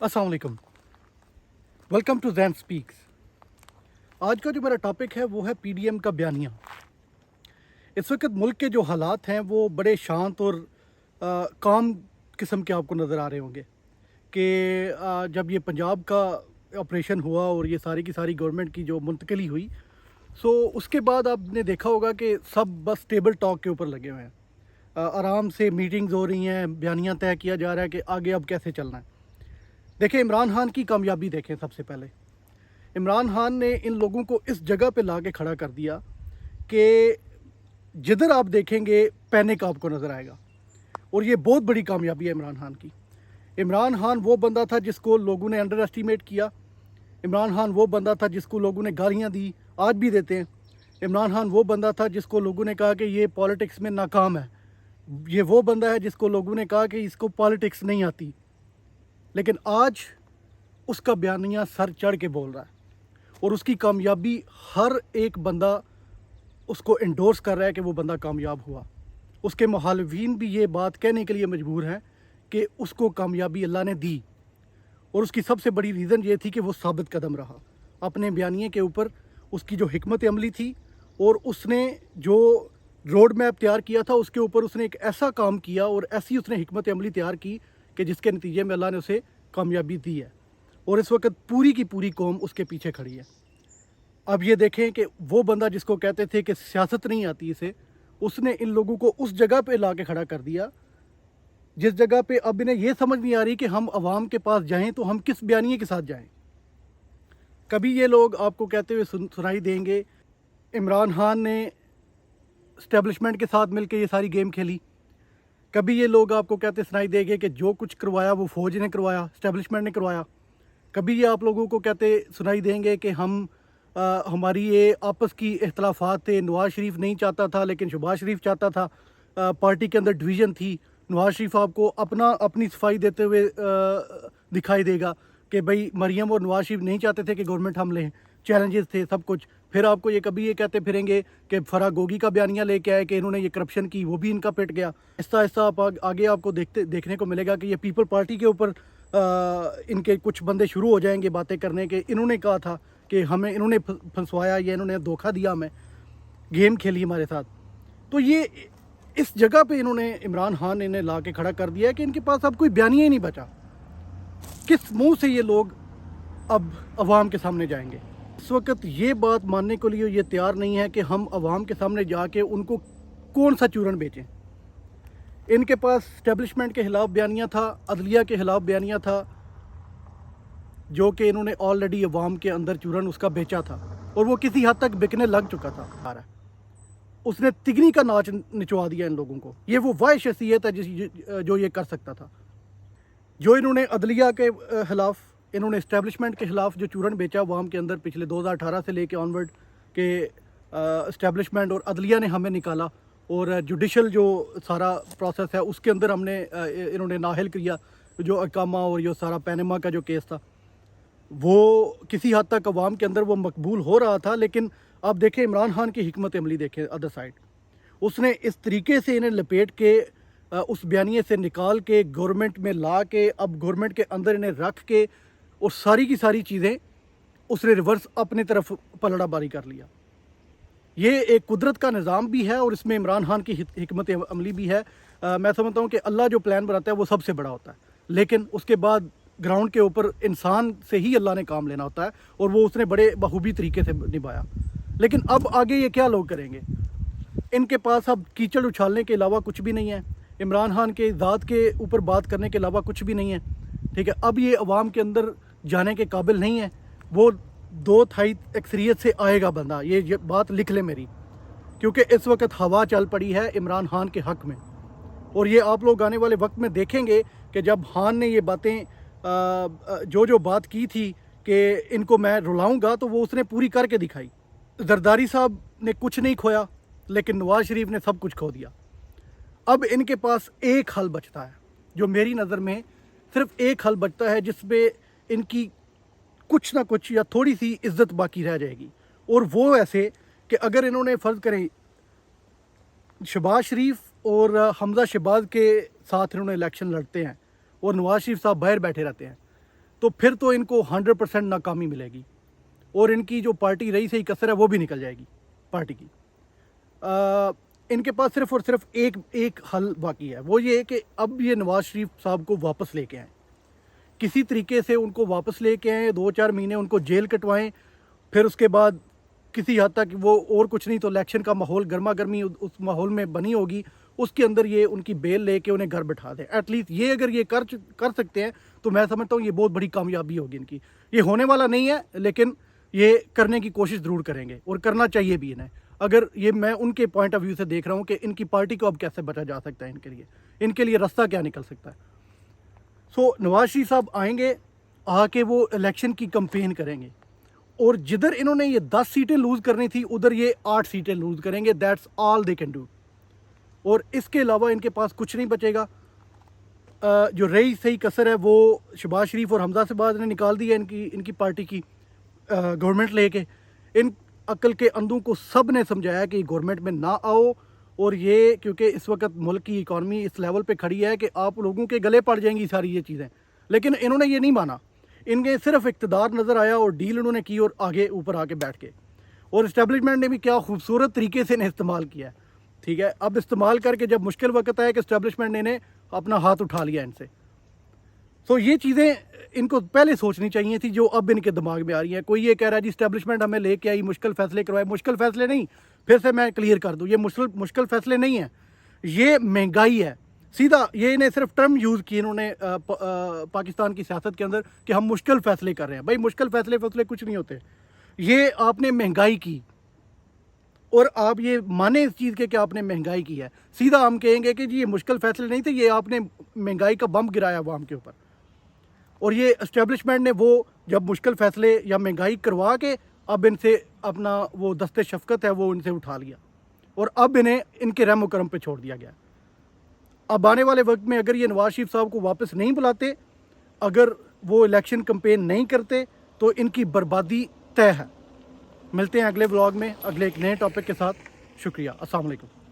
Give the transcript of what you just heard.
अस्सलाम वालेकुम। Welcome to Zain speaks. आज का जो मेरा टॉपिक है वो है पीडीएम का बयानिया। इस वक्त मुल्क के जो हालात हैं वो बड़े शांत और काम किस्म के आपको नज़र आ रहे होंगे कि जब ये पंजाब का ऑपरेशन हुआ और ये सारी की सारी गवर्नमेंट की जो मुंतकली हुई, सो उसके बाद आपने देखा होगा कि सब बस टेबल टॉक के ऊपर लगे हुए हैं। आराम से मीटिंग्स हो रही हैं, बयानिया तय किया जा रहा है कि आगे अब कैसे चलना है। देखिए, इमरान खान की कामयाबी देखें। सबसे पहले इमरान खान ने इन लोगों को इस जगह पे ला के खड़ा कर दिया कि जिधर आप देखेंगे पैनिक आपको नज़र आएगा, और ये बहुत बड़ी कामयाबी है इमरान खान की। इमरान खान वो बंदा था जिसको लोगों ने अंडर एस्टिमेट किया। इमरान खान वो बंदा था जिसको लोगों ने गालियाँ दी, आज भी देते हैं। इमरान खान वो बंदा था जिसको लोगों ने कहा कि ये पॉलिटिक्स में नाकाम है। ये वो बंदा है जिसको लोगों ने कहा कि इसको पॉलिटिक्स नहीं आती, लेकिन आज उसका बयानिया सर चढ़ के बोल रहा है और उसकी कामयाबी हर एक बंदा उसको इंडोर्स कर रहा है कि वो बंदा कामयाब हुआ। उसके मुखालिफिन भी ये बात कहने के लिए मजबूर हैं कि उसको कामयाबी अल्लाह ने दी, और उसकी सबसे बड़ी रीज़न ये थी कि वो साबित कदम रहा अपने बयानिए के ऊपर। उसकी जो हिकमत अमली थी और उसने जो रोड मैप तैयार किया था उसके ऊपर उसने एक ऐसा काम किया और ऐसी उसने हिकमत अमली तैयार की कि जिसके नतीजे में अल्लाह ने उसे कामयाबी दी है, और इस वक्त पूरी की पूरी कौम उसके पीछे खड़ी है। अब ये देखें कि वो बंदा जिसको कहते थे कि सियासत नहीं आती इसे, उसने इन लोगों को उस जगह पे ला के खड़ा कर दिया जिस जगह पे अब इन्हें ये समझ नहीं आ रही कि हम आवाम के पास जाएं तो हम किस बयानिए के साथ जाएं। कभी ये लोग आपको कहते हुए सुनाई देंगे इमरान खान ने इस्टेब्लिशमेंट के साथ मिलकर ये सारी गेम खेली। कभी ये लोग आपको कहते सुनाई देंगे कि जो कुछ करवाया वो फ़ौज ने करवाया, इस्टेब्लिशमेंट ने करवाया। कभी ये आप लोगों को कहते सुनाई देंगे कि हमारी ये आपस की इख्तलाफात थे, नवाज़ शरीफ नहीं चाहता था लेकिन शहबाज शरीफ चाहता था। पार्टी के अंदर डिवीज़न थी। नवाज़ शरीफ आपको अपनी सफाई देते हुए दिखाई देगा कि भाई मरियम और नवाज़ शरीफ नहीं चाहते थे कि गवर्नमेंट हम लें, चैलेंजेस थे सब कुछ। फिर आपको ये कभी ये कहते फिरेंगे कि फराह गोगी का बयानिया लेके आए कि इन्होंने ये करप्शन की, वो भी इनका पिट गया। आहिस्ता आहिस्ता आप आगे आपको देखने को मिलेगा कि ये पीपल पार्टी के ऊपर इनके कुछ बंदे शुरू हो जाएंगे बातें करने के। इन्होंने कहा था कि हमें इन्होंने फंसवाया या इन्होंने धोखा दिया, हमें गेम खेली हमारे साथ। तो ये इस जगह पे इन्होंने इमरान खान इन्हें ला के खड़ा कर दिया है कि इनके पास अब कोई बयानिया ही नहीं बचा। किस मुंह से ये लोग अब अवाम के सामने जाएंगे? इस वक्त ये बात मानने के लिए ये तैयार नहीं है कि हम अवाम के सामने जाके उनको कौन सा चूरन बेचें। इनके पास इस्टेब्लिशमेंट के खिलाफ बयानिया था, अदलिया के खिलाफ बयानिया था, जो कि इन्होंने ऑलरेडी अवाम के अंदर चूरन उसका बेचा था और वो किसी हद तक बिकने लग चुका था। उसने तिगनी का नाच निचवा दिया इन लोगों को। ये वो वाह शख्सियत है जो ये कर सकता था। जो इन्होंने अदलिया के खिलाफ, इन्होंने इस्टेब्लिशमेंट के ख़िलाफ़ जो चूरन बेचा अवाम के अंदर पिछले 2018 से लेके ऑनवर्ड के इस्टेब्लिशमेंट और अदलिया ने हमें निकाला, और जुडिशल जो सारा प्रोसेस है उसके अंदर हमने इन्होंने नाहिल किया। जो अकामा और ये सारा पैनमा का जो केस था वो किसी हद तक अवाम के अंदर वो मकबूल हो रहा था। लेकिन आप देखें इमरान खान की हिकमत अमली देखें अदर साइड। उसने इस तरीके से इन्हें लपेट के उस बयानिए से निकाल के गवर्नमेंट में ला के अब गवर्नमेंट के अंदर इन्हें रख के और सारी की सारी चीज़ें उसने रिवर्स अपने तरफ पलड़ा बारी कर लिया। ये एक कुदरत का निज़ाम भी है और इसमें इमरान खान की हिकमत अमली भी है। मैं समझता हूँ कि अल्लाह जो प्लान बनाता है वो सबसे बड़ा होता है, लेकिन उसके बाद ग्राउंड के ऊपर इंसान से ही अल्लाह ने काम लेना होता है, और वो उसने बड़े बखूबी तरीके से निभाया। लेकिन अब आगे ये क्या लोग करेंगे? इनके पास अब कीचड़ उछालने के अलावा कुछ भी नहीं है। इमरान खान के ज़ात के ऊपर बात करने के अलावा कुछ भी नहीं है। ठीक है, अब ये अवाम के अंदर जाने के काबिल नहीं है। वो 2/3 अक्सरियत से आएगा बंदा, ये बात लिख ले मेरी, क्योंकि इस वक्त हवा चल पड़ी है इमरान खान के हक़ में। और ये आप लोग आने वाले वक्त में देखेंगे कि जब खान ने ये बातें जो बात की थी कि इनको मैं रुलाऊंगा, तो वो उसने पूरी करके दिखाई। जरदारी साहब ने कुछ नहीं खोया, लेकिन नवाज़ शरीफ ने सब कुछ खो दिया। अब इनके पास एक हल बचता है, जो मेरी नज़र में सिर्फ एक हल बचता है जिसपे इनकी कुछ ना कुछ या थोड़ी सी इज्जत बाकी रह जाएगी। और वो ऐसे कि अगर इन्होंने फ़र्ज़ करें शहबाज शरीफ और हमज़ा शहबाज के साथ इन्होंने इलेक्शन लड़ते हैं और नवाज़ शरीफ साहब बाहर बैठे रहते हैं, تو پھر تو ان کو 100% ناکامی ملے گی اور ان کی جو پارٹی رہی سے ہی کثر ہے وہ بھی نکل جائے گی پارٹی کی. ان کے پاس صرف اور صرف ایک حل باقی ہے, وہ یہ ہے کہ اب یہ نواز شریف صاحب کو واپس لے کے آئیں, کسی طریقے سے ان کو واپس لے کے آئیں, 2-4 مہینے ان کو جیل کٹوائیں, پھر اس کے بعد کسی حد تک وہ اور کچھ نہیں تو الیکشن کا ماحول گرما گرمی اس ماحول میں بنی ہوگی, اس کے اندر یہ ان کی بیل لے کے انہیں گھر بٹھا دیں. ایٹ لیسٹ یہ اگر یہ کر سکتے ہیں تو میں سمجھتا ہوں یہ بہت بڑی کامیابی ہوگی ان کی. یہ ہونے والا نہیں ہے لیکن یہ کرنے کی کوشش ضرور کریں گے اور کرنا چاہیے بھی انہیں. اگر یہ میں ان کے پوائنٹ آف ویو سے دیکھ رہا ہوں کہ ان کی پارٹی کو اب کیسے بچا جا سکتا ہے, ان کے لیے راستہ کیا نکل سکتا ہے. سو نواز شریف صاحب آئیں گے, آ کے وہ الیکشن کی کمپین کریں گے اور جدھر انہوں نے یہ 10 سیٹیں لوز کرنی تھی ادھر یہ 8 سیٹیں لوز کریں گے. That's all they can do. اور اس کے علاوہ ان کے پاس کچھ نہیں بچے گا. جو رہی صحیح کثر ہے وہ شہباز شریف اور حمزہ صاحب نے نکال دی ہے ان کی پارٹی کی گورنمنٹ لے کے. ان عقل کے اندھوں کو سب نے سمجھایا کہ گورنمنٹ میں نہ آؤ, اور یہ کیونکہ اس وقت ملک کی اکانومی اس لیول پہ کھڑی ہے کہ آپ لوگوں کے گلے پڑ جائیں گی ساری یہ چیزیں, لیکن انہوں نے یہ نہیں مانا. ان کے صرف اقتدار نظر آیا اور ڈیل انہوں نے کی اور آگے اوپر آ کے بیٹھ کے, اور اسٹیبلشمنٹ نے بھی کیا خوبصورت طریقے سے انہیں استعمال کیا ہے. ٹھیک ہے, اب استعمال کر کے جب مشکل وقت آیا کہ اسٹیبلشمنٹ نے انہیں اپنا ہاتھ اٹھا لیا ان سے. سو یہ چیزیں ان کو پہلے سوچنی چاہیے تھی جو اب ان کے دماغ میں آ رہی ہیں. کوئی یہ کہہ رہا ہے جی اسٹیبلشمنٹ ہمیں لے کے آئی, مشکل فیصلے کروائے. مشکل فیصلے نہیں, پھر سے میں کلیئر کر دوں, یہ مشکل فیصلے نہیں ہیں, یہ مہنگائی ہے. سیدھا یہ انہیں صرف ٹرم یوز کی انہوں نے پاکستان کی سیاست کے اندر کہ ہم مشکل فیصلے کر رہے ہیں. بھائی مشکل فیصلے کچھ نہیں ہوتے. یہ آپ نے مہنگائی کی اور آپ یہ مانیں اس چیز کے کہ آپ نے مہنگائی کی ہے. سیدھا ہم کہیں گے کہ جی یہ مشکل فیصلے نہیں تھے, یہ آپ نے مہنگائی کا بم گرایا عوام کے اوپر. اور یہ اسٹیبلشمنٹ نے وہ جب مشکل فیصلے یا مہنگائی کروا کے اب ان سے اپنا وہ دست شفقت ہے وہ ان سے اٹھا لیا اور اب انہیں ان کے رحم و کرم پہ چھوڑ دیا گیا. اب آنے والے وقت میں اگر یہ نواز شریف صاحب کو واپس نہیں بلاتے, اگر وہ الیکشن کمپین نہیں کرتے تو ان کی بربادی طے ہے. ملتے ہیں اگلے ولاگ میں اگلے ایک نئے ٹاپک کے ساتھ. شکریہ. السلام علیکم.